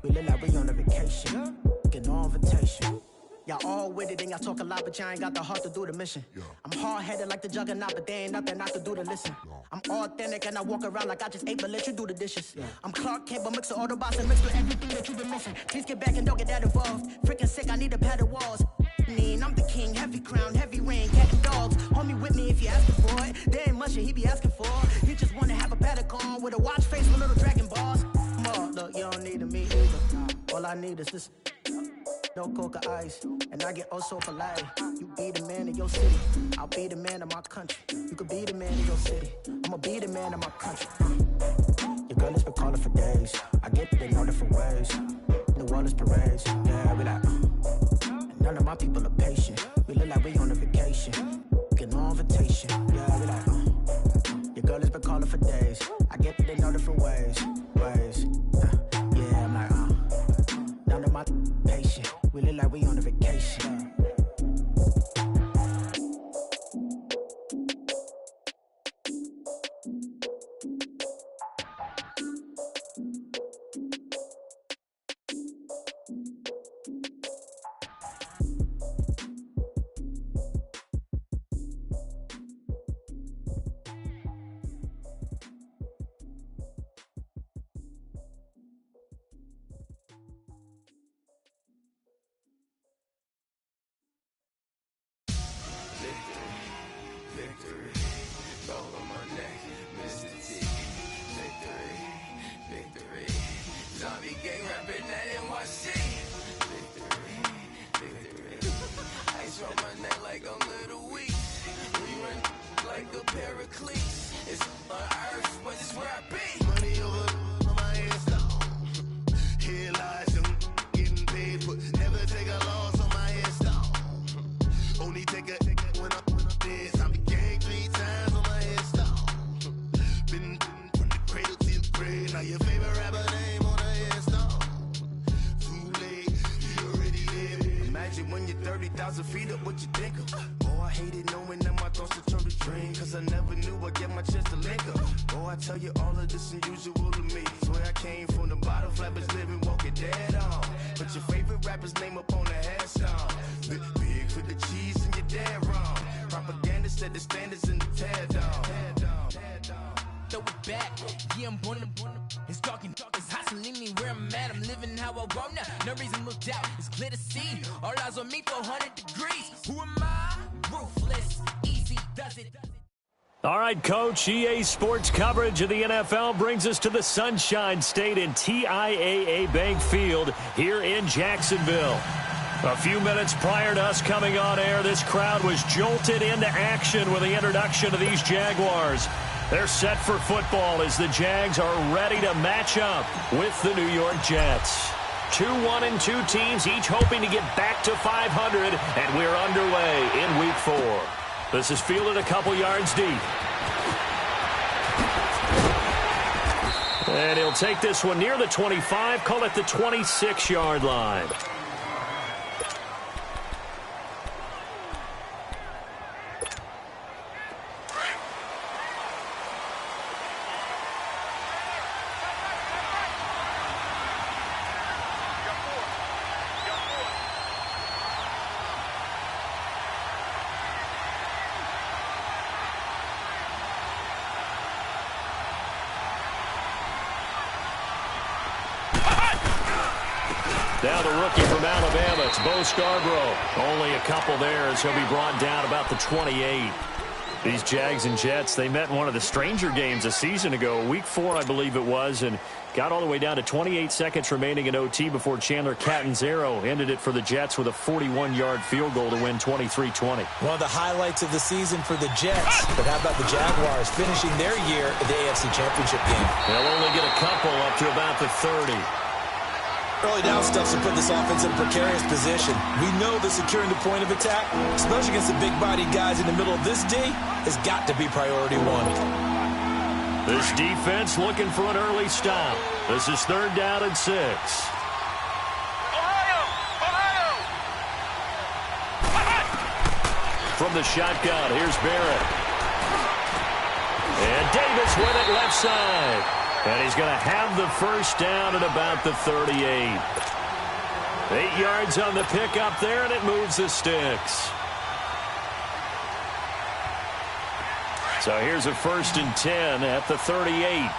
We look like we on a vacation. Get no invitation. Y'all all with it and y'all talk a lot, but y'all ain't got the heart to do the mission. I'm hard-headed like the juggernaut, but there ain't nothing I can do to listen. I'm authentic and I walk around like I just ate, but let you do the dishes. I'm Clark Kent, but mix the Autobots and mix with everything that you've been missing. Please get back and don't get that involved. Freaking sick, I need to pad the walls. I'm the king, heavy crown, heavy rain, cat and dogs. Homie with me if you asking for it. There ain't much that he be asking for. He just wanna have a paddock on with a watch face with little dragon balls. Look, you don't need to meet either. All I need is this. No coca ice, and I get oh so polite. You be the man of your city, I'll be the man of my country. You could be the man of your city, I'ma be the man of my country. Your girl has been calling for days, I get they know different ways. New Orleans parades, yeah, we like and none of my people are patient. We look like we on a vacation, get no invitation, yeah, we like your girl has been calling for days, I get they know different ways. Yeah, I'm like none of my patient. We look like we on a vacation. All right, Coach, EA Sports coverage of the NFL brings us to the Sunshine State in TIAA Bank Field here in Jacksonville. A few minutes prior to us coming on air, this crowd was jolted into action with the introduction of these Jaguars. They're set for football as the Jags are ready to match up with the New York Jets. 2-1-2 teams, each hoping to get back to 500, and we're underway in Week 4. This is fielded a couple yards deep. And he'll take this one near the 25, call it the 26-yard line. Now the rookie from Alabama, it's Bo Scarborough. Only a couple there as he'll be brought down about the 28. These Jags and Jets, they met in one of the stranger games a season ago, Week 4, I believe it was, and got all the way down to 28 seconds remaining in OT before Chandler Catanzaro ended it for the Jets with a 41-yard field goal to win 23-20. One of the highlights of the season for the Jets. But how about the Jaguars finishing their year at the AFC Championship game? They'll only get a couple up to about the 30. Early down stuff to put this offense in a precarious position. We know that securing the point of attack, especially against the big-bodied guys in the middle of this D, has got to be priority one. This defense looking for an early stop. This is 3rd down and 6. From the shotgun, here's Barrett. And Davis with it left side. And he's going to have the first down at about the 38. 8 yards on the pickup there, and it moves the sticks. So here's a 1st and 10 at the 38.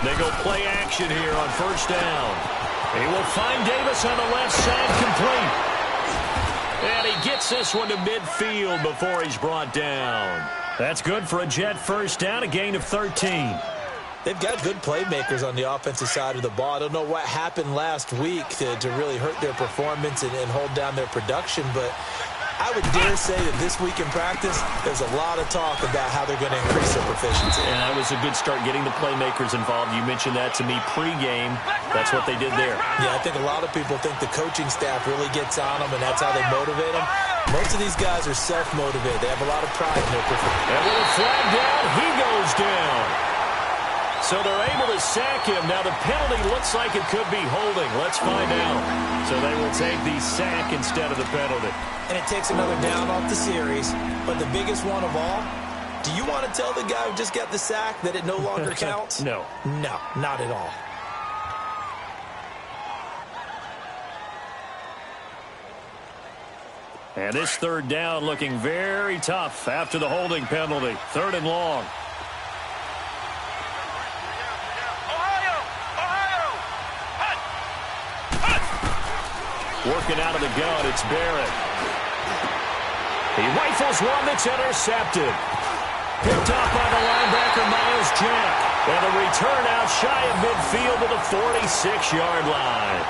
They go play action here on 1st down. He will find Davis on the left side, complete. And he gets this one to midfield before he's brought down. That's good for a Jet 1st down, a gain of 13. They've got good playmakers on the offensive side of the ball. I don't know what happened last week to really hurt their performance and hold down their production, but I would dare say that this week in practice, there's a lot of talk about how they're going to increase their proficiency. And that was a good start, getting the playmakers involved. You mentioned that to me pregame. That's what they did there. Yeah, I think a lot of people think the coaching staff really gets on them, and that's how they motivate them. Most of these guys are self-motivated. They have a lot of pride in their performance. And with a flag down, he goes down. So they're able to sack him. Now the penalty looks like it could be holding. Let's find out. So they will take the sack instead of the penalty. And it takes another down off the series. But the biggest one of all, do you want to tell the guy who just got the sack that it no longer counts? No. No, not at all. And this 3rd down looking very tough after the holding penalty. 3rd and long. Working out of the gun, it's Barrett. He rifles one that's intercepted. Picked off by the linebacker, Miles Jack. And a return out shy of midfield to the 46-yard line.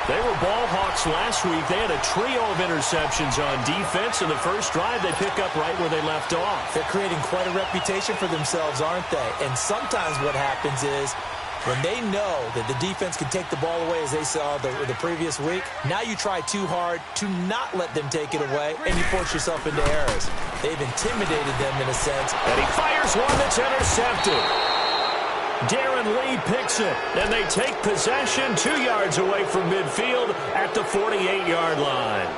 They were ball hawks last week. They had a trio of interceptions on defense. In the first drive, they pick up right where they left off. They're creating quite a reputation for themselves, aren't they? And sometimes what happens is, when they know that the defense can take the ball away, as they saw the previous week, now you try too hard to not let them take it away, and you force yourself into errors. They've intimidated them in a sense. And he fires one that's intercepted. Darren Lee picks it, and they take possession 2 yards away from midfield at the 48-yard line.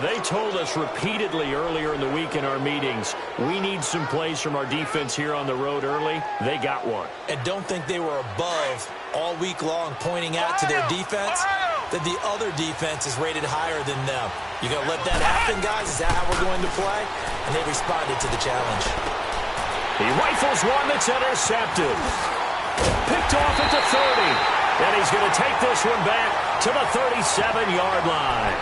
They told us repeatedly earlier in the week in our meetings, we need some plays from our defense here on the road early. They got one. And don't think they were above all week long pointing out to their defense that the other defense is rated higher than them. You going to let that happen, guys? Is that how we're going to play? And they responded to the challenge. He rifles one that's intercepted. Picked off at the 30. And he's going to take this one back to the 37-yard line.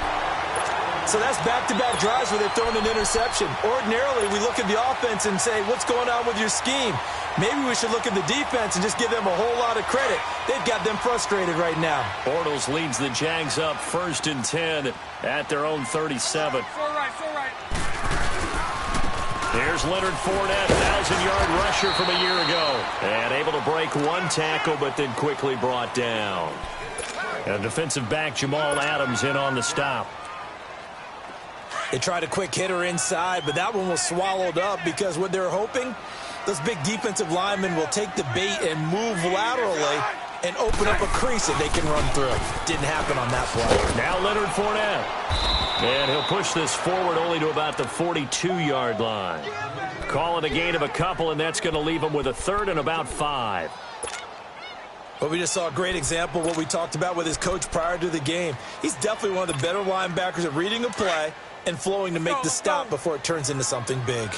So that's back-to-back drives where they're throwing an interception. Ordinarily, we look at the offense and say, what's going on with your scheme? Maybe we should look at the defense and just give them a whole lot of credit. They've got them frustrated right now. Bortles leads the Jags up 1st and 10 at their own 37. There's Leonard Fournette, 1,000-yard rusher from a year ago. And able to break one tackle, but then quickly brought down. And defensive back Jamal Adams in on the stop. They tried a quick hitter inside, but that one was swallowed up because what they're hoping, those big defensive linemen will take the bait and move laterally and open up a crease that they can run through. Didn't happen on that play. Now Leonard Fournette. And he'll push this forward only to about the 42-yard line. Call it a gain of a couple, and that's going to leave him with a 3rd and about 5. But we just saw a great example of what we talked about with his coach prior to the game. He's definitely one of the better linebackers at reading a play and flowing to make the stop before it turns into something big.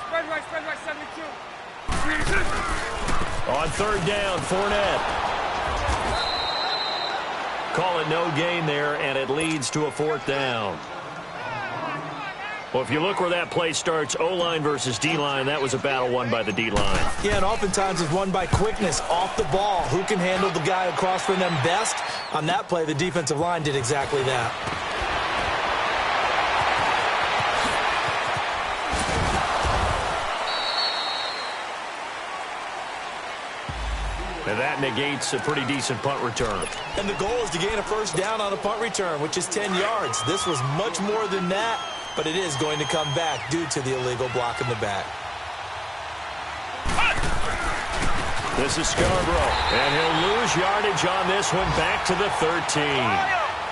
Spread right, 72. On 3rd down, Fournette. Call it no gain there, and it leads to a 4th down. Well, if you look where that play starts, O-line versus D-line, that was a battle won by the D-line. Yeah, and oftentimes it's won by quickness off the ball. Who can handle the guy across from them best? On that play, the defensive line did exactly that. And that negates a pretty decent punt return. And the goal is to gain a 1st down on a punt return, which is 10 yards. This was much more than that, but it is going to come back due to the illegal block in the back. This is Scarborough, and he'll lose yardage on this one back to the 13.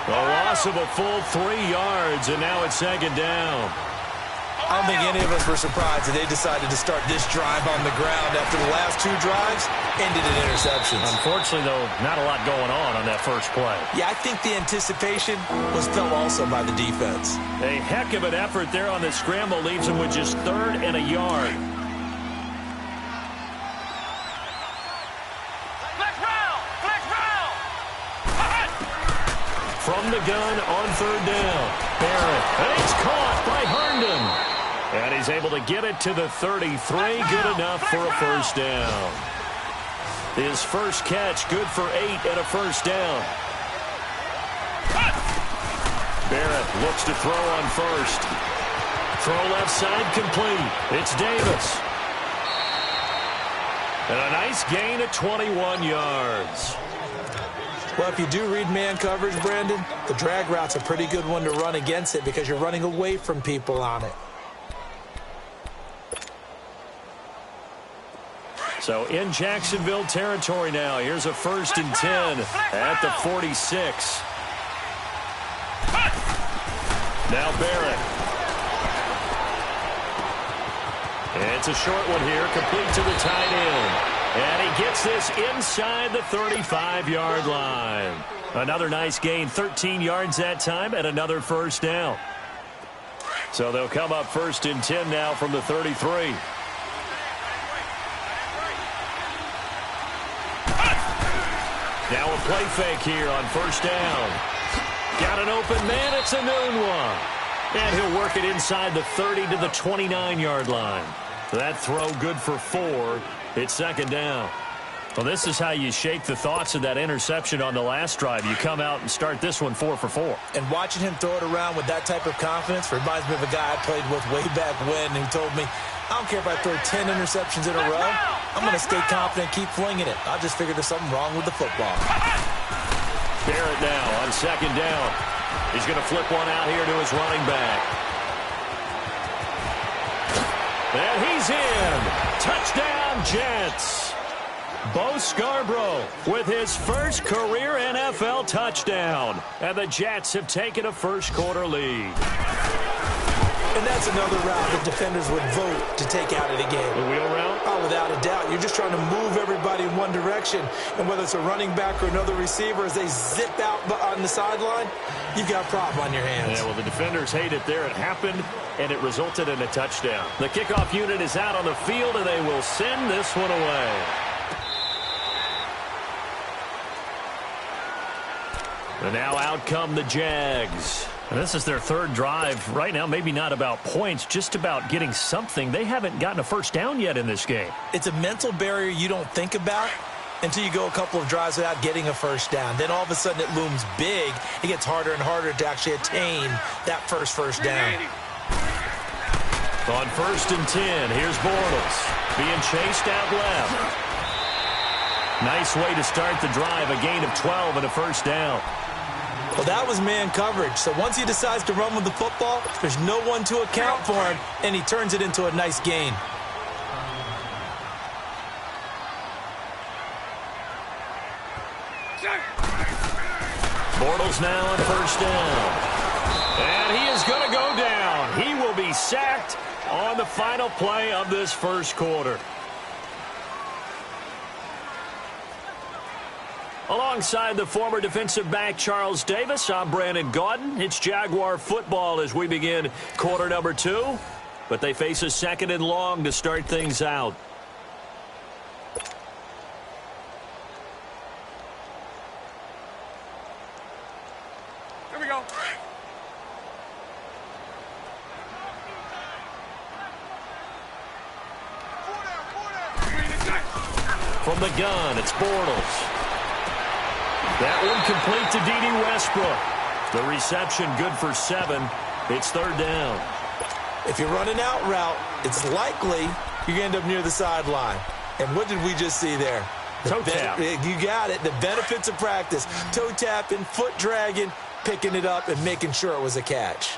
A loss of a full 3 yards, and now it's second down. I don't think any of us were surprised that they decided to start this drive on the ground after the last 2 drives ended in interceptions. Unfortunately, though, not a lot going on that first play. Yeah, I think the anticipation was felt also by the defense. A heck of an effort there on the scramble leaves them with just 3rd and a yard. From the gun on 3rd down. Barrett, and it's caught by Herndon. And he's able to get it to the 33. Good enough for a first down. His first catch, good for 8 and a first down. Barrett looks to throw on first. Throw left side complete. It's Davis. And a nice gain of 21 yards. Well, if you do read man coverage, Brandon, the drag route's a pretty good one to run against it because you're running away from people on it. So in Jacksonville territory now. Here's a 1st and 10 at the 46. Now Barrett. It's a short one here, complete to the tight end. And he gets this inside the 35-yard line. Another nice gain, 13 yards that time, and another first down. So they'll come up 1st and 10 now from the 33. Now a play fake here on 1st down. Got an open man, it's a noon one. And he'll work it inside the 30 to the 29-yard line. That throw good for 4. It's 2nd down. Well, this is how you shake the thoughts of that interception on the last drive. You come out and start this one 4 for 4. And watching him throw it around with that type of confidence reminds me of a guy I played with way back when who told me, I don't care if I throw 10 interceptions in a row. I'm going to stay confident, keep flinging it. I just figured there's something wrong with the football. Barrett now on 2nd down. He's going to flip one out here to his running back. And he's in. Touchdown, Jets. Bo Scarborough with his first career NFL touchdown. And the Jets have taken a first-quarter lead. And that's another route that defenders would vote to take out of the game. The wheel route? Oh, without a doubt. You're just trying to move everybody in one direction. And whether it's a running back or another receiver, as they zip out on the sideline, you've got a problem on your hands. Yeah, well, the defenders hate it there. It happened, and it resulted in a touchdown. The kickoff unit is out on the field, and they will send this one away. And now out come the Jags. And this is their 3rd drive. Right now, maybe not about points, just about getting something. They haven't gotten a first down yet in this game. It's a mental barrier you don't think about until you go a couple of drives without getting a first down. Then all of a sudden it looms big. It gets harder and harder to actually attain that first down. On 1st and 10, here's Bortles being chased out left. Nice way to start the drive, a gain of 12 and a first down. Well, that was man coverage. So once he decides to run with the football, there's no one to account for him, and he turns it into a nice gain. Bortles now on 1st down. And he is going to go down. He will be sacked on the final play of this first quarter. Alongside the former defensive back Charles Davis, I'm Brandon Gaudin. It's Jaguar football as we begin quarter number 2. But they face a 2nd and long to start things out. Here we go. From the gun, it's Bortles. That one complete to D.D. Westbrook. The reception good for 7. It's 3rd down. If you run an out route, it's likely you're going to end up near the sideline. And what did we just see there? Toe tap. You got it. The benefits of practice. Toe tapping, foot dragging, picking it up, and making sure it was a catch.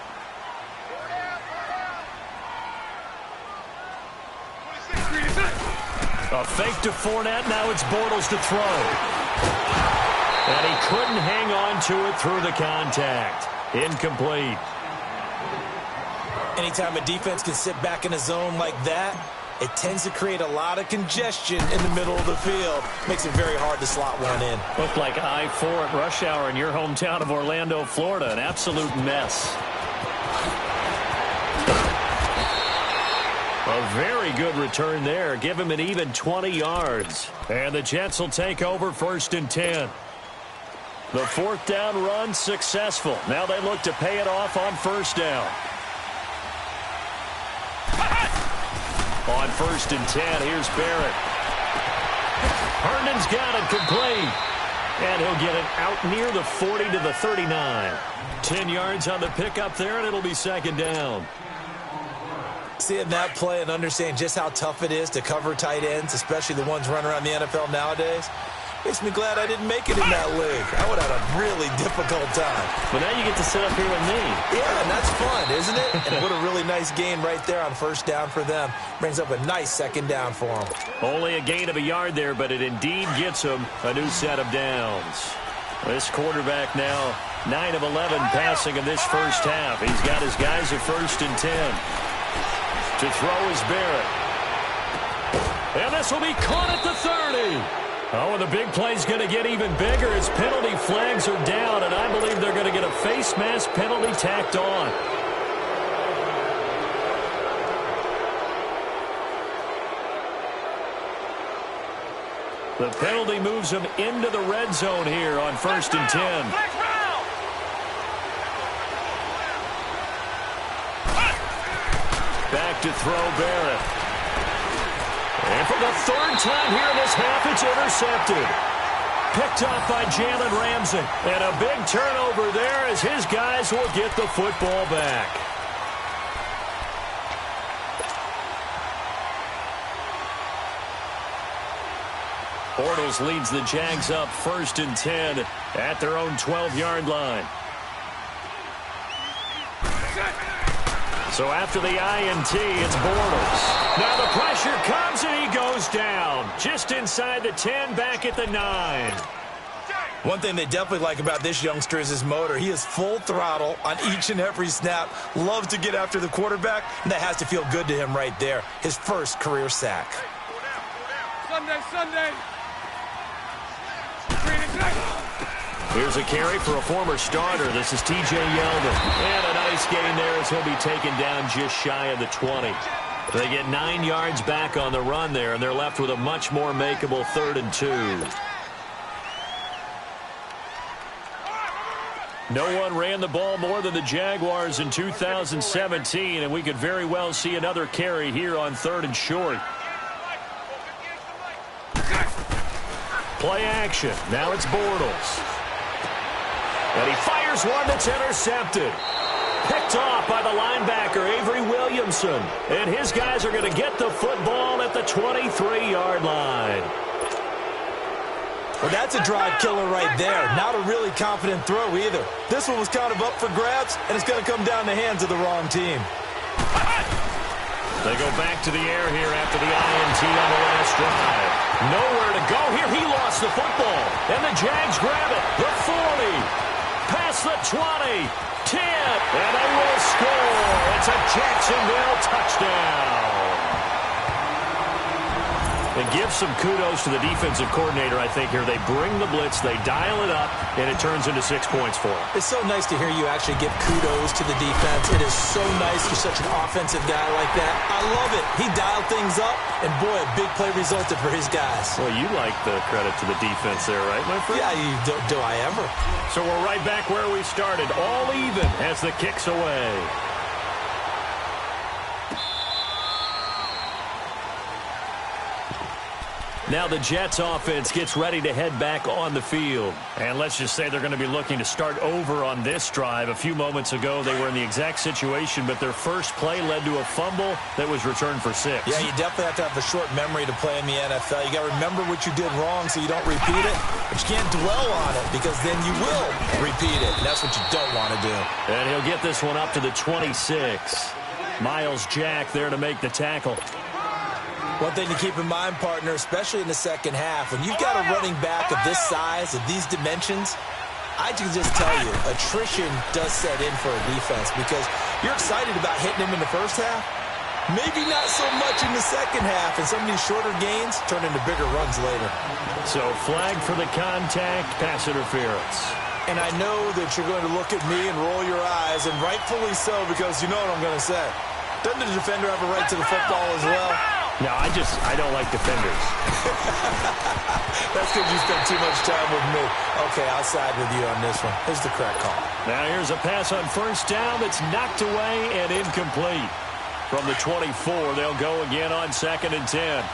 A fake to Fournette. Now it's Bortles to throw. And he couldn't hang on to it through the contact. Incomplete. Anytime a defense can sit back in a zone like that, it tends to create a lot of congestion in the middle of the field. Makes it very hard to slot one in. Looked like I-4 at rush hour in your hometown of Orlando, Florida. An absolute mess. A very good return there. Give him an even 20 yards. And the Jets will take over 1st and 10. The 4th down run successful. Now they look to pay it off on 1st down. On 1st and 10, here's Barrett. Herndon's got it complete. And he'll get it out near the 40 to the 39. 10 yards on the pickup there, and it'll be 2nd down. Seeing that play and understand just how tough it is to cover tight ends, especially the ones running around the NFL nowadays, makes me glad I didn't make it in that league. I would have had a really difficult time. But now you get to sit up here with me. Yeah, and that's fun, isn't it? And what a really nice gain right there on 1st down for them. Brings up a nice 2nd down for them. Only a gain of a yard there, but it indeed gets them a new set of downs. This quarterback now 9 of 11 passing in this 1st half. He's got his guys at 1st and 10. To throw is Barrett. And this will be caught at the 30. Oh, and the big play's going to get even bigger as penalty flags are down, and I believe they're going to get a face mask penalty tacked on. The penalty moves him into the red zone here on 1st and 10. Back to throw Barrett. And for the 3rd time here in this half, it's intercepted. Picked off by Jalen Ramsey. And a big turnover there as his guys will get the football back. Bortles leads the Jags up 1st and 10 at their own 12-yard line. So after the INT, it's Bortles. Now the pressure comes and he goes down. Just inside the 10, back at the 9. One thing they definitely like about this youngster is his motor. He is full throttle on each and every snap. Loves to get after the quarterback, and that has to feel good to him right there. His 1st career sack. Sunday. Here's a carry for a former starter. This is T.J. Yeldon. And a nice gain there as he'll be taken down just shy of the 20. They get 9 yards back on the run there, and they're left with a much more makeable 3rd and 2. No one ran the ball more than the Jaguars in 2017, and we could very well see another carry here on 3rd and short. Play action. Now it's Bortles. And he fires one that's intercepted. Picked off by the linebacker, Avery Williamson. And his guys are going to get the football at the 23-yard line. Well, that's a drive killer right there. Not a really confident throw either. This one was kind of up for grabs, and it's going to come down the hands of the wrong team. They go back to the air here after the INT on the last drive. Nowhere to go here. He lost the football. And the Jags grab it. The 40. Past the 20. 10. And they will score. It's a Jacksonville touchdown. And give some kudos to the defensive coordinator, I think, here. They bring the blitz, they dial it up, and it turns into 6 points for them. It's so nice to hear you actually give kudos to the defense. It is so nice you're such an offensive guy like that. I love it. He dialed things up, and boy, a big play resulted for his guys. Well, you like the credit to the defense there, right, my friend? Yeah, do I ever. So we're right back where we started, all even as the kick's away. Now the Jets offense gets ready to head back on the field. And let's just say they're going to be looking to start over on this drive. A few moments ago, they were in the exact situation, but their first play led to a fumble that was returned for 6. Yeah, you definitely have to have a short memory to play in the NFL. You got to remember what you did wrong so you don't repeat it. But you can't dwell on it because then you will repeat it. And that's what you don't want to do. And he'll get this one up to the 26. Miles Jack there to make the tackle. One thing to keep in mind, partner, especially in the second half, when you've got a running back of this size, of these dimensions, I can just tell you, attrition does set in for a defense because you're excited about hitting him in the first half. Maybe not so much in the second half, and some of these shorter gains turn into bigger runs later. So flag for the contact, pass interference. And I know that you're going to look at me and roll your eyes, and rightfully so, because you know what I'm going to say. Doesn't the defender have a right to the football as well? No, I don't like defenders. That's because you spent too much time with me. Okay, I'll side with you on this one. Here's the correct call. Now here's a pass on first down that's knocked away and incomplete. From the 24, they'll go again on 2nd and 10.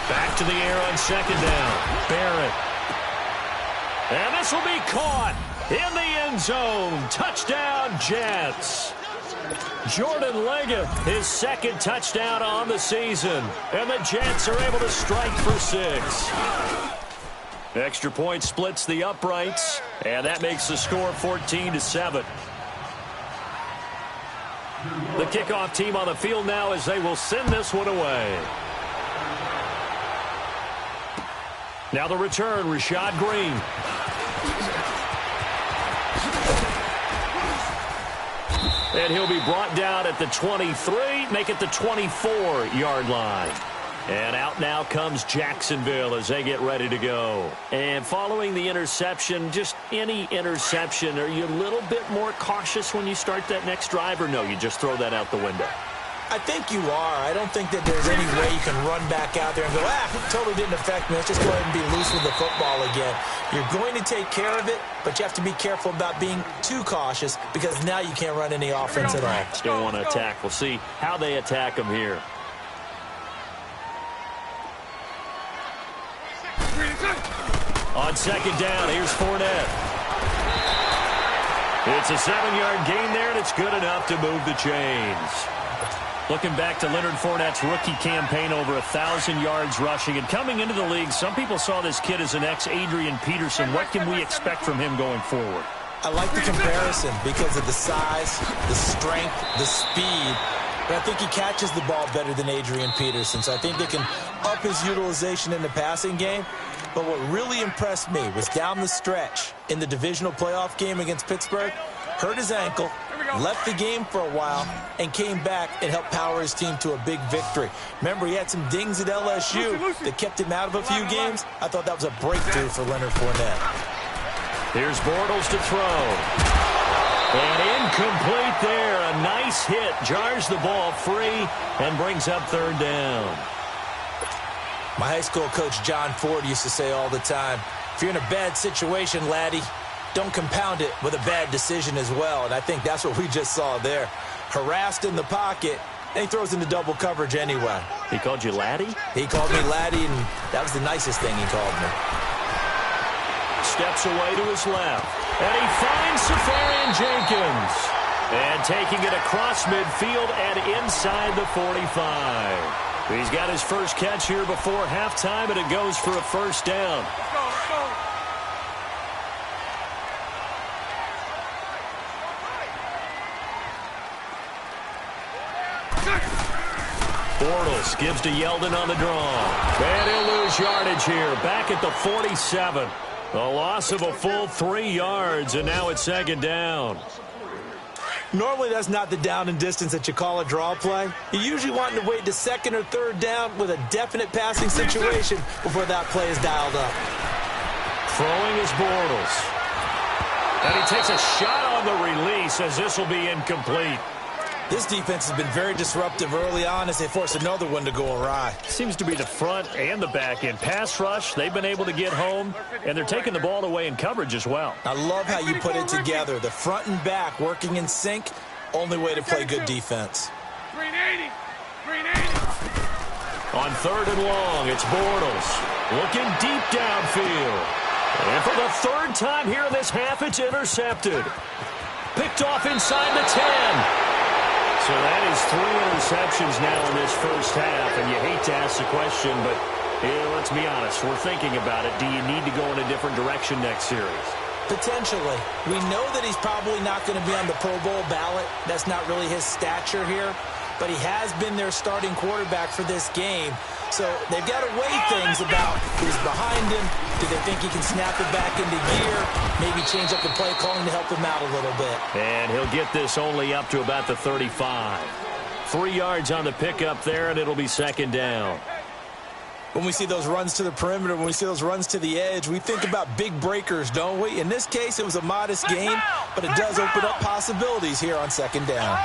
Back to the air on 2nd down. Barrett. And this will be caught in the end zone. Touchdown, Jets. Jordan Leggett, his 2nd touchdown on the season. And the Jets are able to strike for 6. Extra point splits the uprights, and that makes the score 14-7. The kickoff team on the field now as they will send this one away. Now the return, Rashad Green. And he'll be brought down at the 23, make it the 24-yard line. And out now comes Jacksonville as they get ready to go. And following the interception, just any interception, are you a little bit more cautious when you start that next drive, or no, you just throw that out the window? I think you are. I don't think that there's any way you can run back out there and go, totally didn't affect me. Let's just go ahead and be loose with the football again. You're going to take care of it, but you have to be careful about being too cautious because now you can't run any offense at all. Still want to attack. We'll see how they attack them here. On 2nd down, here's Fournette. It's a 7-yard gain there, and it's good enough to move the chains. Looking back to Leonard Fournette's rookie campaign, over 1,000 yards rushing. And coming into the league, some people saw this kid as an ex-Adrian Peterson. What can we expect from him going forward? I like the comparison because of the size, the strength, the speed. But I think he catches the ball better than Adrian Peterson. So I think they can up his utilization in the passing game. But what really impressed me was down the stretch in the divisional playoff game against Pittsburgh, hurt his ankle, left the game for a while, and came back and helped power his team to a big victory. Remember, he had some dings at LSU that kept him out of a few games. I thought that was a breakthrough for Leonard Fournette. Here's Bortles to throw. And incomplete there. A nice hit. Jars the ball free and brings up 3rd down. My high school coach, John Ford, used to say all the time, if you're in a bad situation, laddie, don't compound it with a bad decision as well. And I think that's what we just saw there. Harassed in the pocket, and he throws into double coverage anyway. He called you laddie? He called me laddie, and that was the nicest thing he called me. Steps away to his left. And he finds Safarian Jenkins. And taking it across midfield and inside the 45. He's got his first catch here before halftime, and it goes for a 1st down. Bortles gives to Yeldon on the draw. And he'll lose yardage here. Back at the 47. A loss of a full 3 yards, and now it's 2nd down. Normally, that's not the down and distance that you call a draw play. You usually want to wait to 2nd or 3rd down with a definite passing situation before that play is dialed up. Throwing is Bortles. And he takes a shot on the release as this will be incomplete. This defense has been very disruptive early on as they force another one to go awry. Seems to be the front and the back end. Pass rush, they've been able to get home, and they're taking the ball away in coverage as well. I love how you put it together. The front and back working in sync, only way to play good defense. 380. On 3rd and long, it's Bortles looking deep downfield. And for the 3rd time here in this half, it's intercepted. Picked off inside the 10. So that is 3 interceptions now in this first half, and you hate to ask the question, but let's be honest, we're thinking about it. Do you need to go in a different direction next series? Potentially. We know that he's probably not going to be on the Pro Bowl ballot. That's not really his stature here. But he has been their starting quarterback for this game. So they've got to weigh things about who's behind him. Do they think he can snap it back into gear? Maybe change up the play calling to help him out a little bit. And he'll get this only up to about the 35. 3 yards on the pickup there, and it'll be second down. When we see those runs to the perimeter, when we see those runs to the edge, we think about big breakers, don't we? In this case, it was a modest gain, but it does open up possibilities here on second down.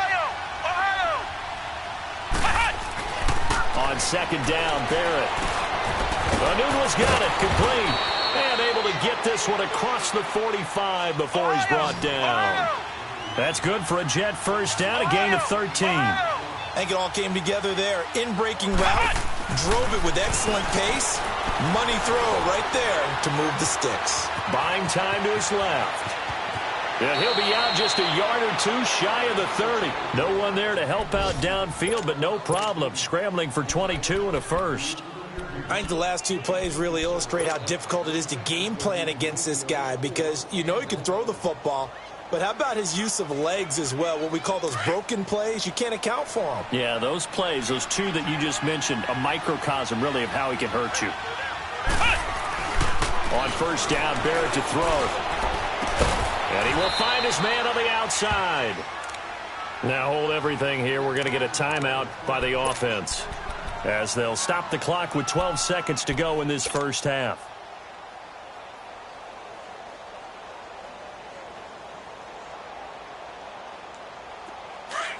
On second down, Barrett. Newton's got it, complete. And able to get this one across the 45 before he's brought down. That's good for a Jet first down, a gain of 13. I think it all came together there. In-breaking route, drove it with excellent pace. Money throw right there to move the sticks. Buying time to his left. And he'll be out just a yard or two shy of the 30. No one there to help out downfield, but no problem. Scrambling for 22 and a first. I think the last 2 plays really illustrate how difficult it is to game plan against this guy because you know he can throw the football. But how about his use of legs as well? What we call those broken plays, you can't account for them. Yeah, those plays, those 2 that you just mentioned, a microcosm really of how he can hurt you. On first down, Barrett to throw. And he will find his man on the outside. Now hold everything here. We're going to get a timeout by the offense as they'll stop the clock with 12 seconds to go in this first half.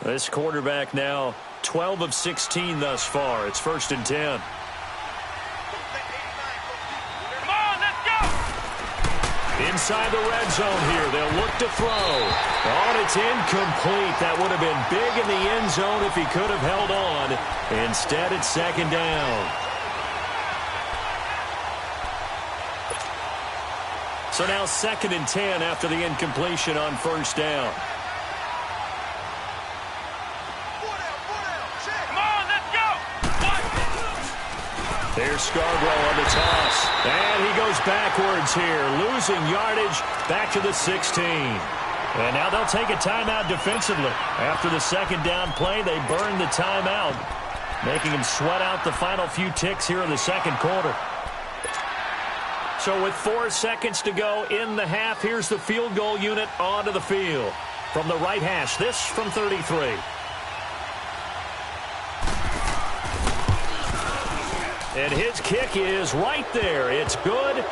This quarterback now 12 of 16 thus far. It's first and 10. Inside the red zone here. They'll look to throw. Oh, and it's incomplete. That would have been big in the end zone if he could have held on. Instead, it's second down. So now second and 10 after the incompletion on first down. There's Scarborough on the toss. And he goes backwards here, losing yardage back to the 16. And now they'll take a timeout defensively. After the second down play, they burn the timeout, making him sweat out the final few ticks here in the second quarter. So with 4 seconds to go in the half, here's the field goal unit onto the field. From the right hash, this from 33. And his kick is right there. It's good.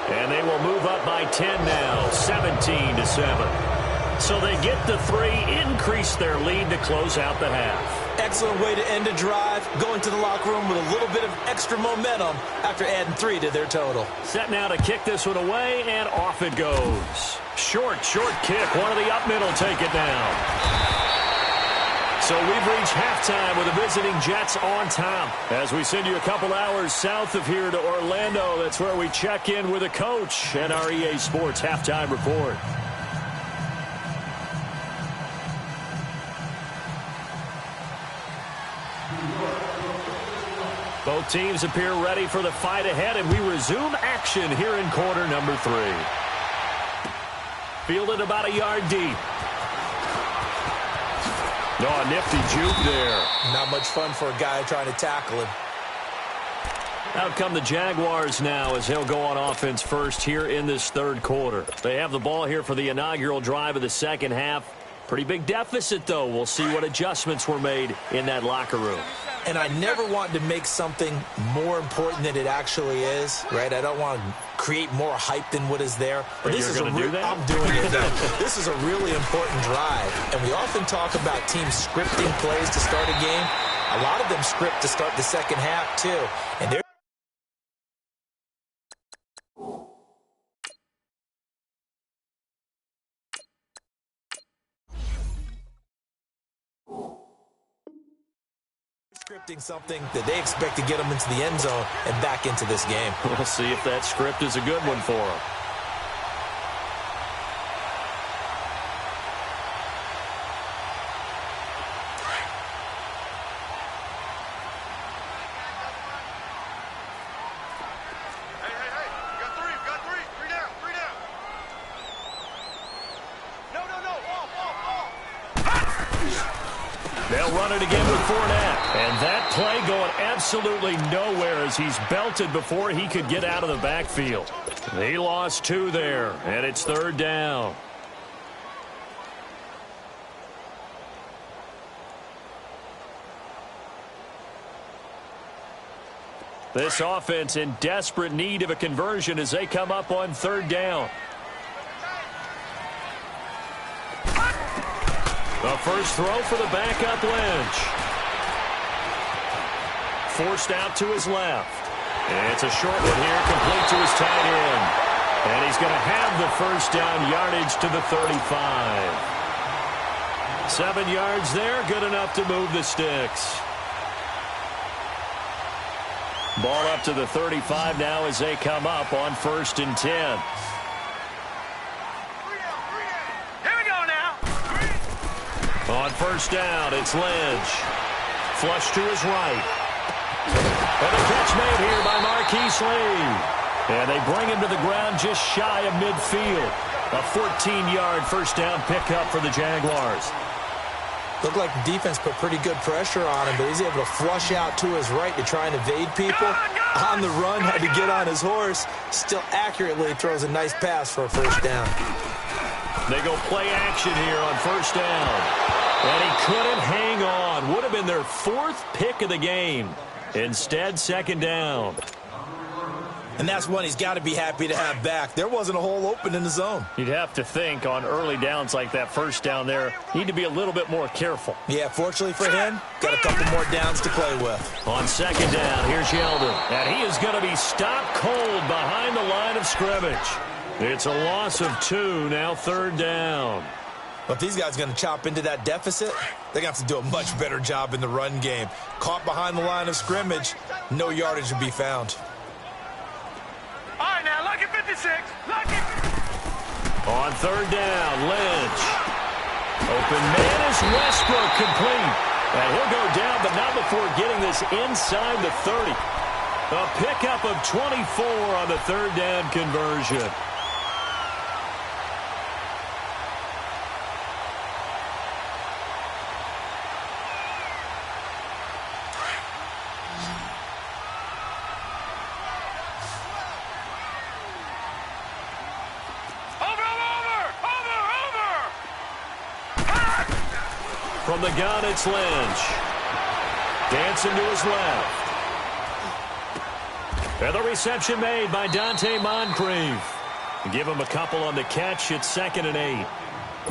And they will move up by 10 now, 17-7. So they get the 3, increase their lead to close out the half. Excellent way to end a drive, going to the locker room with a little bit of extra momentum after adding 3 to their total. Set now to kick this one away, and off it goes. Short kick. One of the up middle take it down. So we've reached halftime with the visiting Jets on top. As we send you a couple hours south of here to Orlando, that's where we check in with a coach and our EA Sports halftime report. Both teams appear ready for the fight ahead, and we resume action here in quarter number 3. Fielded about a yard deep. Oh, nifty juke there. Not much fun for a guy trying to tackle him. Out come the Jaguars now as he'll go on offense first here in this third quarter. They have the ball here for the inaugural drive of the second half. Pretty big deficit, though. We'll see what adjustments were made in that locker room. And I never want to make something more important than it actually is, right? I don't want to create more hype than what is there. But this is do that? I'm doing it now. This is a really important drive. And we often talk about teams scripting plays to start a game. A lot of them script to start the second half, too. And they're scripting something that they expect to get them into the end zone and back into this game. We'll see if that script is a good one for them. They'll run it again with Fournette. And that play going absolutely nowhere as he's belted before he could get out of the backfield. He lost 2 there, and it's 3rd down. This offense in desperate need of a conversion as they come up on 3rd down. The first throw for the backup Lynch. Forced out to his left. It's a short one here, complete to his tight end. And he's going to have the first down yardage to the 35. 7 yards there, good enough to move the sticks. Ball up to the 35 now as they come up on 1st and 10. Here we go now. On 1st down, it's Lynch. Flush to his right. And a catch made here by Marquise Lee. And they bring him to the ground just shy of midfield. A 14-yard first down pickup for the Jaguars. Looked like the defense put pretty good pressure on him, but he's able to flush out to his right to try and evade people. On the run, had to get on his horse. Still accurately throws a nice pass for a first down. They go play action here on 1st down. And he couldn't hang on. Would have been their 4th pick of the game. Instead, 2nd down. And that's one he's got to be happy to have back. There wasn't a hole open in the zone. You'd have to think on early downs like that first down there, need to be a little bit more careful. Yeah, fortunately for him, got a couple more downs to play with. On 2nd down, here's Yeldon. And he is going to be stopped cold behind the line of scrimmage. It's a loss of 2, now 3rd down. But if these guys are going to chop into that deficit, they're going to have to do a much better job in the run game. Caught behind the line of scrimmage, no yardage to be found. All right, now, lucky 56. Lucky. On 3rd down, Lynch. Open man is Westbrook, complete. And he'll go down, but not before getting this inside the 30. A pickup of 24 on the 3rd down conversion. From the gun, it's Lynch. Dancing to his left. And the reception made by Dante Moncrief. Give him a couple on the catch. It's 2nd and 8.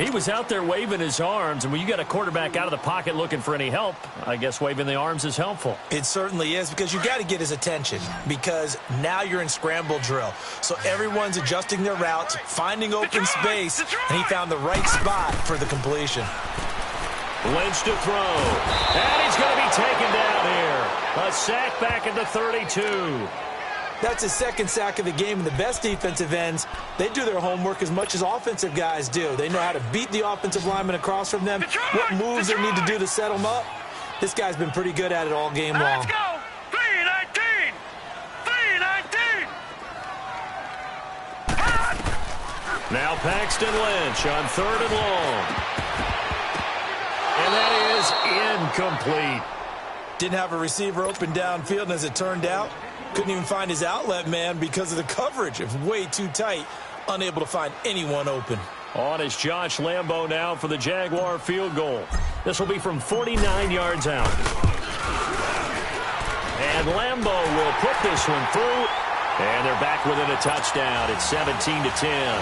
He was out there waving his arms, and when you got a quarterback out of the pocket looking for any help, I guess waving the arms is helpful. It certainly is, because you got to get his attention, because now you're in scramble drill. So everyone's adjusting their routes, finding open space, and he found the right spot for the completion. Lynch to throw. And he's going to be taken down here. A sack back at the 32. That's his 2nd sack of the game, and the best defensive ends, they do their homework as much as offensive guys do. They know how to beat the offensive lineman across from them, what moves they need to do to set them up. This guy's been pretty good at it all game long. Let's go. 3-19. 3-19. Now Paxton Lynch on 3rd and long. And that is incomplete. Didn't have a receiver open downfield, and as it turned out, couldn't even find his outlet man because of the coverage. It was way too tight, unable to find anyone open. On is Josh Lambo now for the Jaguar field goal. This will be from 49 yards out. And Lambo will put this one through, and they're back within a touchdown. It's 17-10.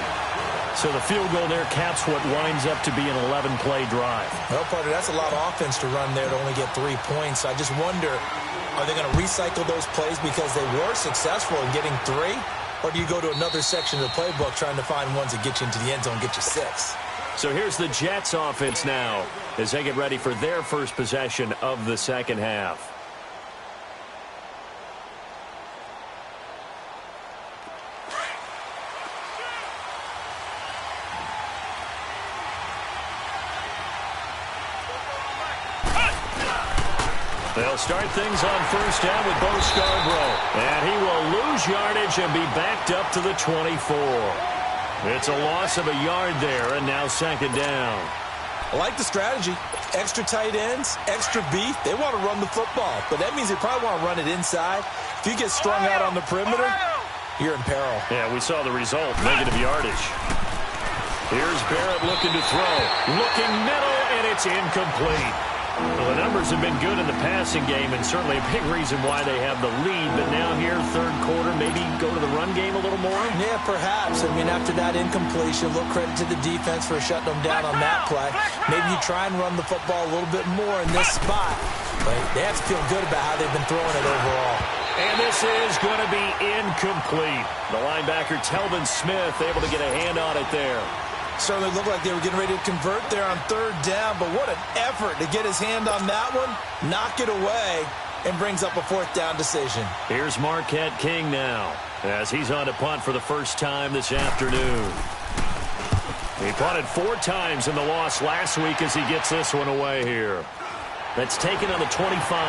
So the field goal there caps what winds up to be an 11-play drive. Well, partner, that's a lot of offense to run there to only get 3 points. I just wonder, are they going to recycle those plays because they were successful in getting 3? Or do you go to another section of the playbook trying to find ones that get you into the end zone and get you 6? So here's the Jets offense now as they get ready for their first possession of the 2nd half. They'll start things on 1st down with Bo Scarborough. And he will lose yardage and be backed up to the 24. It's a loss of a yard there, and now 2nd down. I like the strategy. Extra tight ends, extra beef. They want to run the football, but that means they probably want to run it inside. If you get strung out on the perimeter, you're in peril. Yeah, we saw the result, negative yardage. Here's Barrett looking to throw. Looking middle, and it's incomplete. Well, the numbers have been good in the passing game, and certainly a big reason why they have the lead. But now here, third quarter, maybe go to the run game a little more? Yeah, perhaps. I mean, after that incompletion, a little credit to the defense for shutting them down on that play. Maybe you try and run the football a little bit more in this spot. But they have to feel good about how they've been throwing it overall. And this is going to be incomplete. The linebacker, Telvin Smith, able to get a hand on it there. Certainly looked like they were getting ready to convert there on third down, but what an effort to get his hand on that one, knock it away, and brings up a fourth down decision. Here's Marquette King now, as he's on to punt for the first time this afternoon. He punted 4 times in the loss last week as he gets this one away here. That's taken on the 25.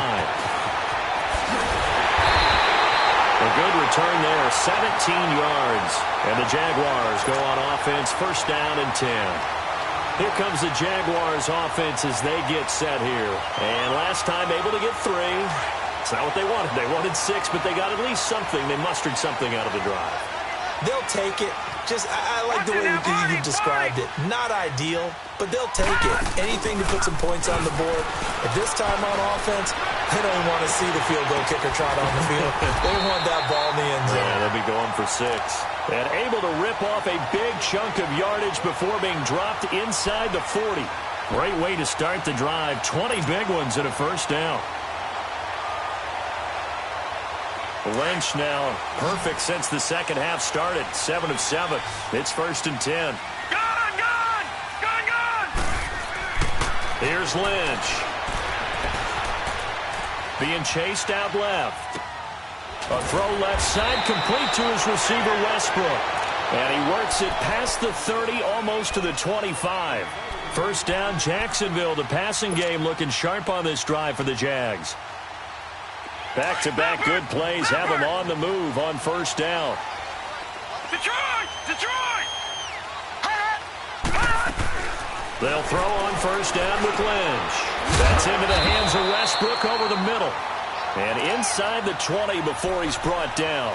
A good return there, 17 yards. And the Jaguars go on offense, first down and 10. Here comes the Jaguars offense as they get set here. And last time able to get 3. It's not what they wanted. They wanted 6, but they got at least something. They mustered something out of the drive. They'll take it. Just, I like the way you described it. Not ideal, but they'll take it. Anything to put some points on the board. At this time on offense, they don't even want to see the field goal kicker trot on the field. They want that ball in the end zone. Yeah, they'll be going for 6. And able to rip off a big chunk of yardage before being dropped inside the 40. Great way to start the drive. 20 big ones and a first down. Lynch now perfect since the second half started. 7 of 7. It's first and 10. Gone! Here's Lynch. Being chased out left. A throw left side complete to his receiver Westbrook. And he works it past the 30, almost to the 25. First down Jacksonville. The passing game looking sharp on this drive for the Jags. Back-to-back good plays have them on the move on first down. Detroit! They'll throw on first down with Lynch. That's into the hands of Westbrook over the middle. And inside the 20 before he's brought down.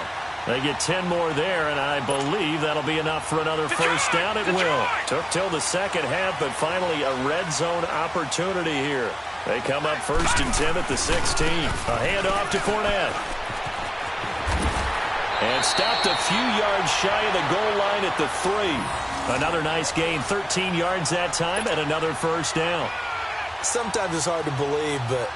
They get 10 more there, and I believe that'll be enough for another first down. It will. Took till the second half, but finally a red zone opportunity here. They come up first and 10 at the 16. A handoff to Fournette. And stopped a few yards shy of the goal line at the 3. Another nice gain, 13 yards that time, and another first down. Sometimes it's hard to believe, but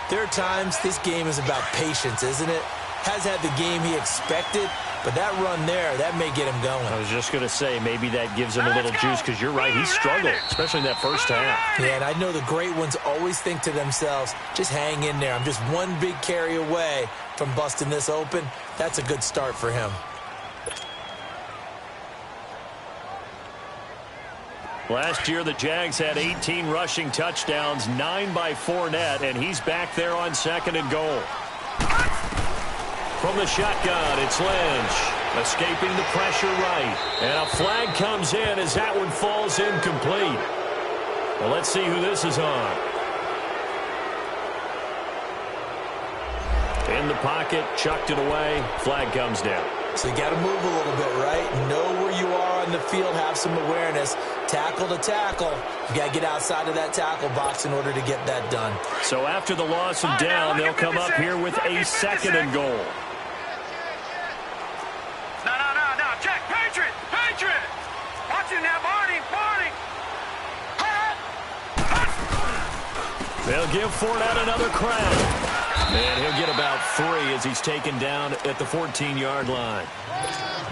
there are times this game is about patience, isn't it? Has had the game he expected, but that run there, that may get him going. I was just going to say, maybe that gives him a little juice, because you're right, he struggled, especially in that first half. Yeah, and I know the great ones always think to themselves, just hang in there. I'm just one big carry away from busting this open. That's a good start for him. Last year, the Jags had 18 rushing touchdowns, 9 by Fournette, and he's back there on second and goal. From the shotgun, it's Lynch. Escaping the pressure right. And a flag comes in as that one falls incomplete. Well, let's see who this is on. In the pocket, chucked it away. Flag comes down. So you got to move a little bit, right? Know where you are on the field, have some awareness. Tackle to tackle. You got to get outside of that tackle box in order to get that done. So after the loss of down, they'll come up here with a second and goal. No. Check. Patriot. Watch it now, Barney. They'll give Fournette another crown. And he'll get about 3 as he's taken down at the 14-yard line.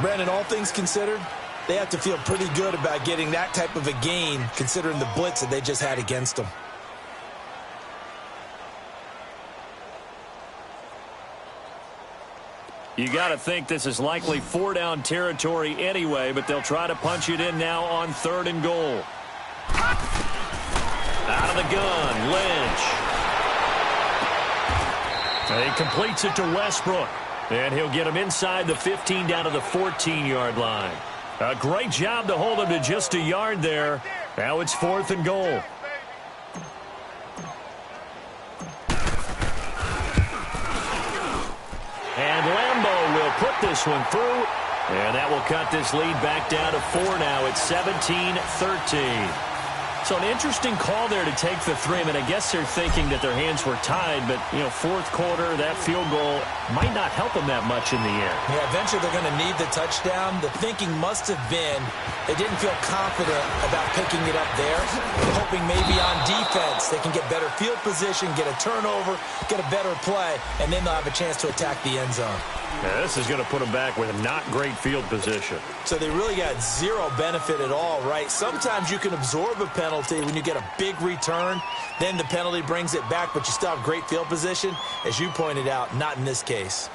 Brandon, all things considered, they have to feel pretty good about getting that type of a gain, considering the blitz that they just had against them. You got to think this is likely 4-down territory anyway, but they'll try to punch it in now on 3rd and goal. Out of the gun, Lynch. He completes it to Westbrook, and he'll get him inside the 15 down to the 14-yard line. A great job to hold him to just a yard there. Now it's 4th and goal. And Lambo will put this one through. And that will cut this lead back down to 4 now. It's 17-13. So an interesting call there to take the 3. I mean, I guess they're thinking that their hands were tied, but, you know, fourth quarter, that field goal might not help them that much in the end. Yeah, eventually they're going to need the touchdown. The thinking must have been they didn't feel confident about picking it up there, hoping maybe on defense they can get better field position, get a turnover, get a better play, and then they'll have a chance to attack the end zone. Yeah, this is going to put them back with not great field position. So they really got zero benefit at all, right? Sometimes you can absorb a penalty when you get a big return. Then the penalty brings it back, but you still have great field position. As you pointed out, not in this case.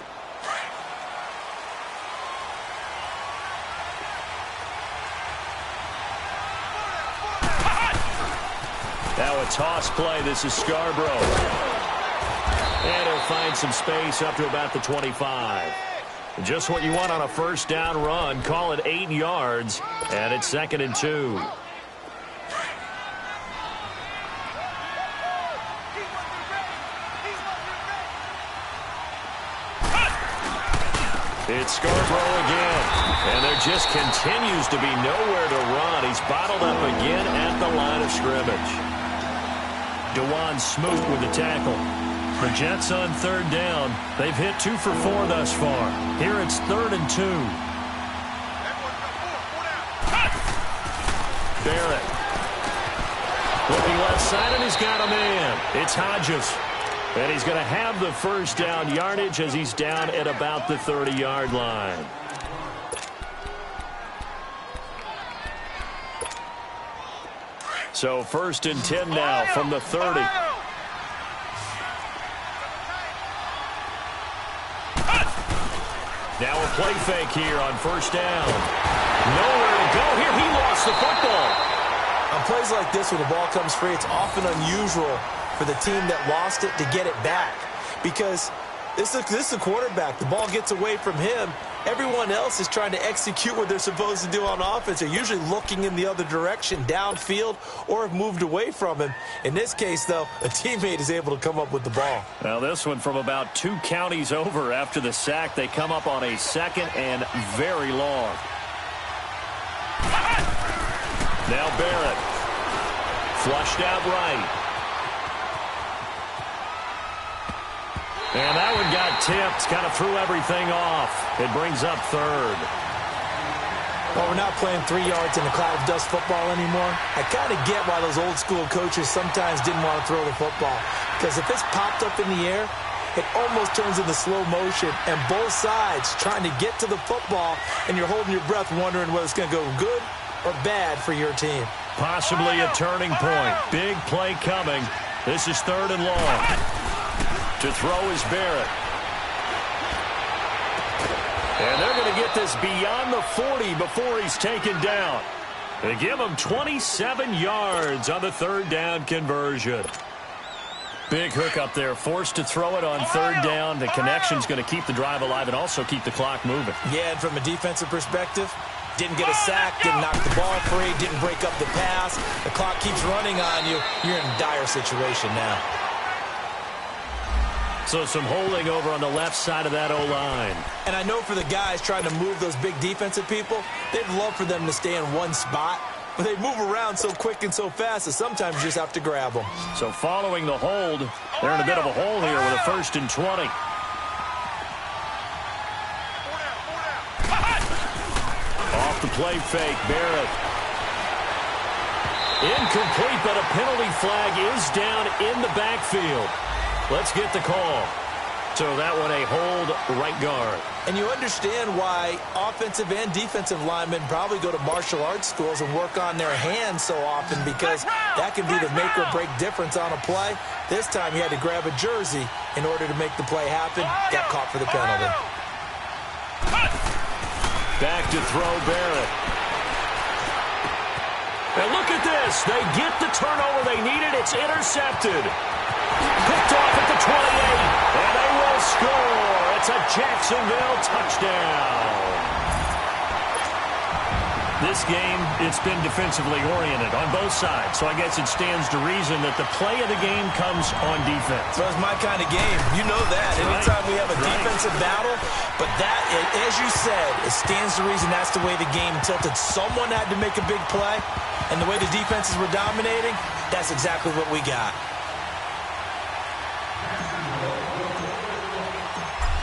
Now a toss play. This is Scarborough. And he'll find some space up to about the 25. Just what you want on a first down run. Call it 8 yards. And it's 2nd and 2. It's Scarborough again. And there just continues to be nowhere to run. He's bottled up again at the line of scrimmage. DeJuan Smoot with the tackle. The Jets on 3rd down. They've hit 2 for 4 thus far. Here it's 3rd and 2. Barrett. Looking left side, and he's got a man. It's Hodges. And he's going to have the first down yardage as he's down at about the 30-yard line. So 1st and 10 now from the 30. Now a play fake here on 1st down. Nowhere to go here. He lost the football. On plays like this where the ball comes free, it's often unusual for the team that lost it to get it back. Because this is a quarterback. The ball gets away from him. Everyone else is trying to execute what they're supposed to do on offense. They're usually looking in the other direction, downfield, or have moved away from him. In this case, though, a teammate is able to come up with the ball. Now this one from about 2 counties over after the sack. They come up on a 2nd and very long. Now Barrett. Flushed out right. And that one got tipped, kind of threw everything off. It brings up 3rd. Well, we're not playing 3 yards in a cloud of dust football anymore. I kind of get why those old school coaches sometimes didn't want to throw the football. Because if it's popped up in the air, it almost turns into slow motion. And both sides trying to get to the football, and you're holding your breath wondering whether it's going to go good or bad for your team. Possibly a turning point. Big play coming. This is 3rd and long. To throw is Barrett. And they're going to get this beyond the 40 before he's taken down. They give him 27 yards on the 3rd down conversion. Big hook up there, forced to throw it on 3rd down. The connection's going to keep the drive alive and also keep the clock moving. Yeah, and from a defensive perspective, didn't get a sack, didn't knock the ball free, didn't break up the pass. The clock keeps running on you. You're in a dire situation now. So some holding over on the left side of that O-line. And I know for the guys trying to move those big defensive people, they'd love for them to stay in one spot. But they move around so quick and so fast that sometimes you just have to grab them. So following the hold, they're in a bit of a hole here with a 1st and 20. Off the play fake, Barrett. Incomplete, but a penalty flag is down in the backfield. Let's get the call. So that one a hold right guard. And you understand why offensive and defensive linemen probably go to martial arts schools and work on their hands so often, because that can be the make or break difference on a play. This time he had to grab a jersey in order to make the play happen. Got caught for the penalty. Back to throw Barrett. And look at this. They get the turnover they needed. It's intercepted. Picked off at the 28, and they will score. It's a Jacksonville touchdown. This game, it's been defensively oriented on both sides, so I guess it stands to reason that the play of the game comes on defense. So it's my kind of game. You know that. Anytime we have a defensive battle, but that, as you said, it stands to reason that's the way the game tilted. Someone had to make a big play, and the way the defenses were dominating, that's exactly what we got.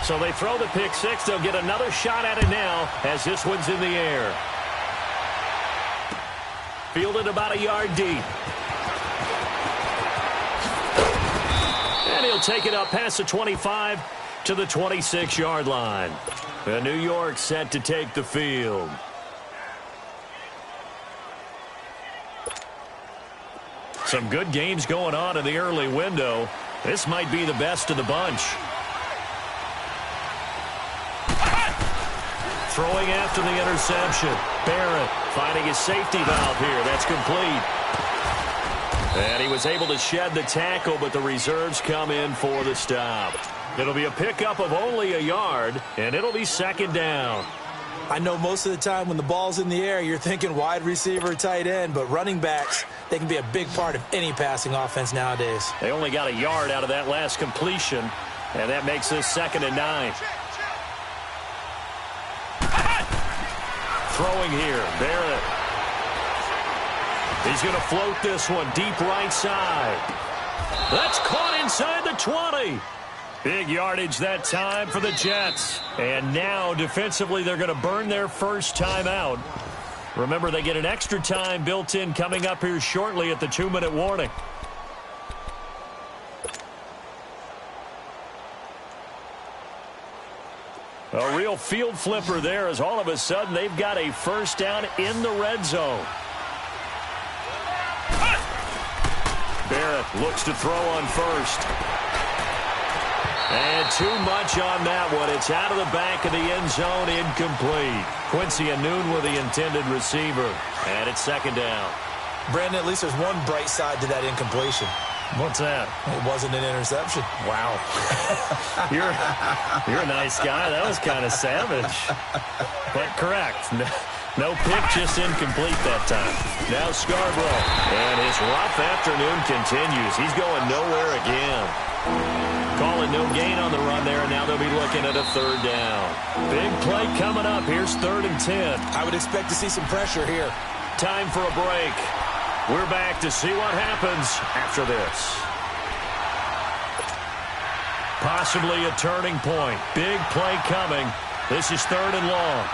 So they throw the pick six. They'll get another shot at it now as this one's in the air. Fielded about a yard deep. And he'll take it up past the 25 to the 26-yard line. And New York set to take the field. Some good games going on in the early window. This might be the best of the bunch. Throwing after the interception. Barrett finding his safety valve here. That's complete. And he was able to shed the tackle, but the reserves come in for the stop. It'll be a pickup of only a yard, and it'll be second down. I know most of the time when the ball's in the air, you're thinking wide receiver, tight end, but running backs, they can be a big part of any passing offense nowadays. They only got a yard out of that last completion, and that makes this 2nd and 9. Throwing here, Barrett. He's going to float this one deep right side. That's caught inside the 20. Big yardage that time for the Jets. And now, defensively, they're going to burn their first timeout. Remember, they get an extra time built in coming up here shortly at the 2-minute warning. A real field flipper there as all of a sudden they've got a first down in the red zone. Barrett looks to throw on first. And too much on that one. It's out of the back of the end zone, incomplete. Quincy Anoon with the intended receiver. And it's 2nd down. Brandon, at least there's one bright side to that incompletion. What's that? It wasn't an interception. Wow. You're a nice guy. That was kind of savage. But correct. No pick, just incomplete that time. Now Scarborough. And his rough afternoon continues. He's going nowhere again. Calling no gain on the run there, and now they'll be looking at a 3rd down. Big play coming up. Here's 3rd and 10. I would expect to see some pressure here. Time for a break. We're back to see what happens after this. Possibly a turning point. Big play coming. This is 3rd and long.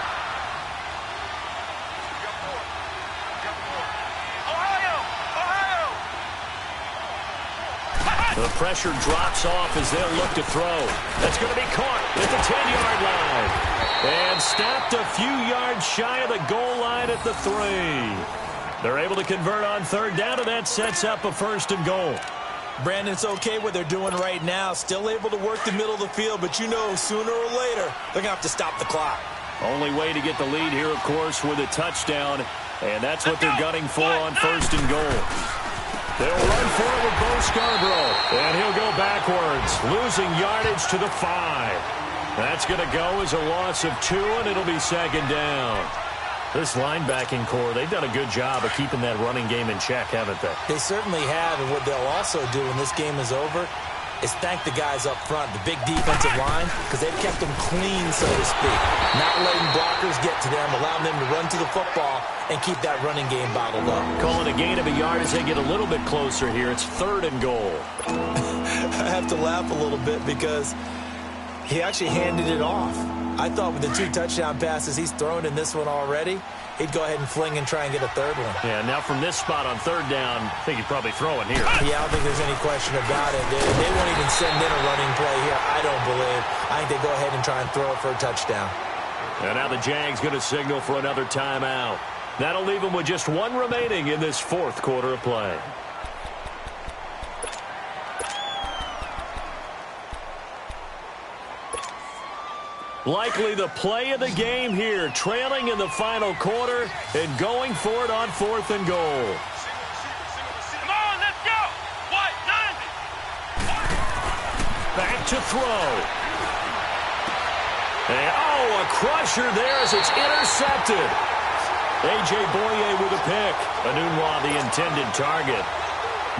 The pressure drops off as they'll look to throw. That's going to be caught at the 10-yard line. And stopped a few yards shy of the goal line at the 3. They're able to convert on 3rd down, and that sets up a 1st and goal. Brandon, it's okay what they're doing right now. Still able to work the middle of the field, but you know sooner or later they're going to have to stop the clock. Only way to get the lead here, of course, with a touchdown, and that's what they're gunning for on 1st and goal. They'll run for it with Bo Scarborough, and he'll go backwards, losing yardage to the 5. That's going to go as a loss of 2, and it'll be 2nd down. This linebacking core, they've done a good job of keeping that running game in check, haven't they? They certainly have, and what they'll also do when this game is over is thank the guys up front, the big defensive line, because they've kept them clean, so to speak. Not letting blockers get to them, allowing them to run to the football and keep that running game bottled up. Calling a gain of a yard as they get a little bit closer here. It's 3rd and goal. I have to laugh a little bit because he actually handed it off. I thought with the 2 touchdown passes he's thrown in this one already, he'd go ahead and fling and try and get a 3rd one. Yeah, now from this spot on 3rd down, I think he'd probably throw it here. Yeah, I don't think there's any question about it. They won't even send in a running play here, I don't believe. I think they go ahead and try and throw it for a touchdown. And now the Jags going to signal for another timeout. That'll leave them with just 1 remaining in this 4th quarter of play. Likely the play of the game here, trailing in the final quarter and going for it on 4th and goal. Come on, let's go! White, 90! Back to throw. And, a crusher there as it's intercepted. A.J. Boye with a pick. Anunwa, the intended target.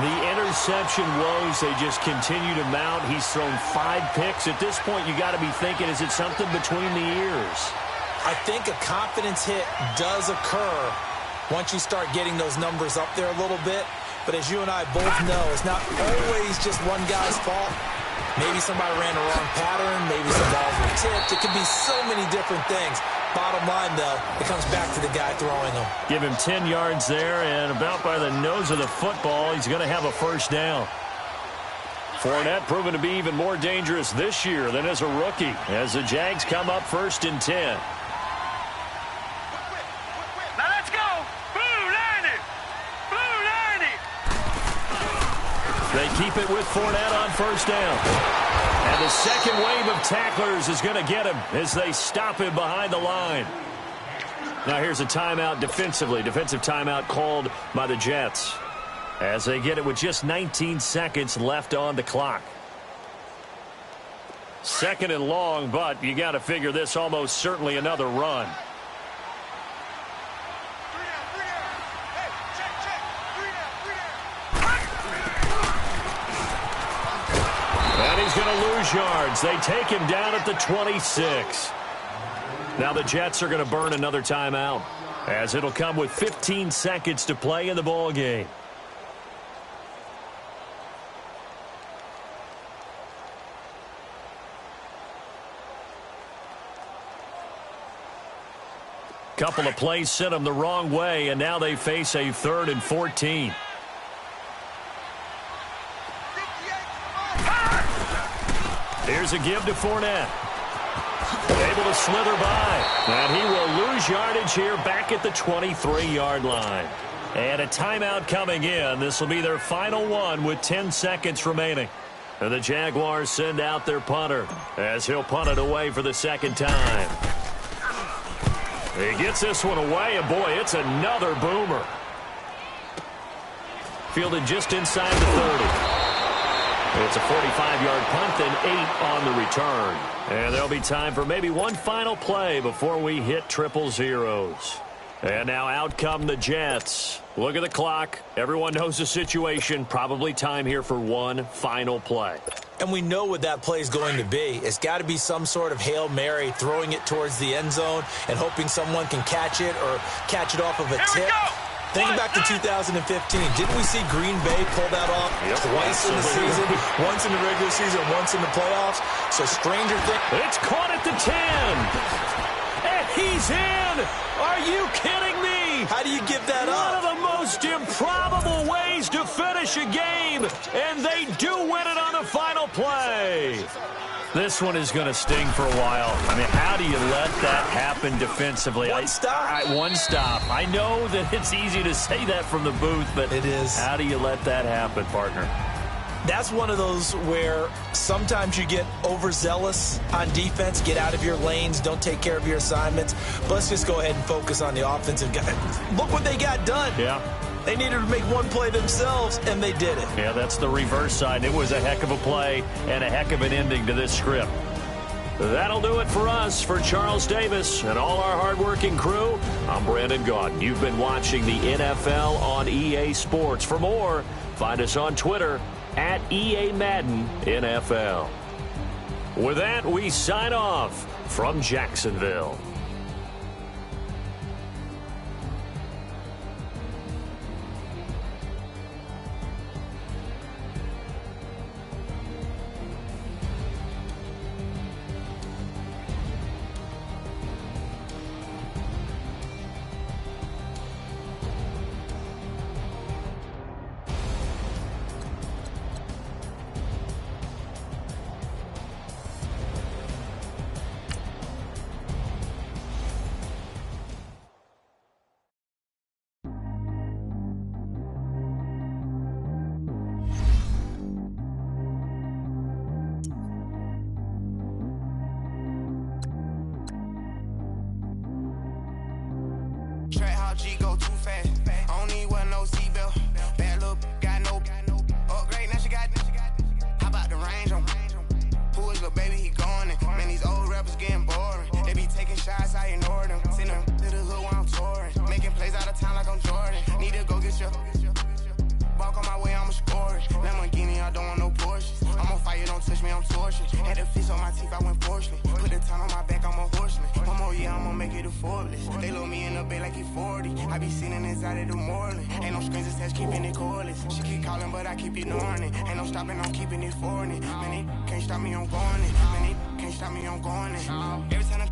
The interception woes, they just continue to mount. He's thrown 5 picks. At this point, you got to be thinking, is it something between the ears? I think a confidence hit does occur once you start getting those numbers up there a little bit. But as you and I both know, it's not always just one guy's fault. Maybe somebody ran the wrong pattern. Maybe some balls were tipped. It could be so many different things. Bottom line, though, it comes back to the guy throwing them. Give him 10 yards there, and about by the nose of the football, he's going to have a first down. Fournette proven to be even more dangerous this year than as a rookie, as the Jags come up 1st and 10. Now let's go. Blue 90. Blue 90. They keep it with Fournette on first down. And the second wave of tacklers is going to get him as they stop him behind the line. Now here's a timeout defensively. Defensive timeout called by the Jets as they get it with just 19 seconds left on the clock. 2nd and long, but you got to figure this almost certainly another run. And he's going to lose yards. They take him down at the 26. Now the Jets are going to burn another timeout, as it'll come with 15 seconds to play in the ball game. Couple of plays sent them the wrong way, and now they face a 3rd and 14. Here's a give to Fournette. Able to slither by. And he will lose yardage here back at the 23-yard line. And a timeout coming in. This will be their final one with 10 seconds remaining. And the Jaguars send out their punter as he'll punt it away for the 2nd time. He gets this one away, and boy, it's another boomer. Fielded just inside the 30. It's a 45-yard punt and 8 on the return. And there'll be time for maybe one final play before we hit 000. And now out come the Jets. Look at the clock. Everyone knows the situation. Probably time here for one final play. And we know what that play is going to be. It's got to be some sort of Hail Mary, throwing it towards the end zone and hoping someone can catch it or catch it off of a tip. Thinking back to 2015, didn't we see Green Bay pull that off twice in the season? Once in the regular season, once in the playoffs. So stranger thing. It's caught at the 10. And he's in. Are you kidding me? How do you give that up? One of the most improbable ways to finish a game. And they do win it on the final play. This one is going to sting for a while. I mean, how do you let that happen defensively? One stop. One stop. I know that it's easy to say that from the booth, but it is. How do you let that happen, partner? That's one of those where sometimes you get overzealous on defense, get out of your lanes, don't take care of your assignments. But let's just go ahead and focus on the offensive guy. Look what they got done. Yeah. They needed to make one play themselves, and they did it. Yeah, that's the reverse side. It was a heck of a play and a heck of an ending to this script. That'll do it for us. For Charles Davis and all our hardworking crew, I'm Brandon Gaudin. You've been watching the NFL on EA Sports. For more, find us on Twitter at EA Madden NFL. With that, we sign off from Jacksonville. touch me, I'm torching. Had a fish on my teeth, I went porcelain. Put the time on my back, I'm a horseman. One more year, I'ma make it a Forbes. They load me in the bay like he 40. I be sitting inside of the Moreland. Ain't no screens attached, keeping it cordless. She keep calling, but I keep ignoring it. Ain't no stopping, I'm keeping it foreign. Man, they can't stop me, I'm going it. Man, they can't stop me, I'm going it. Every time I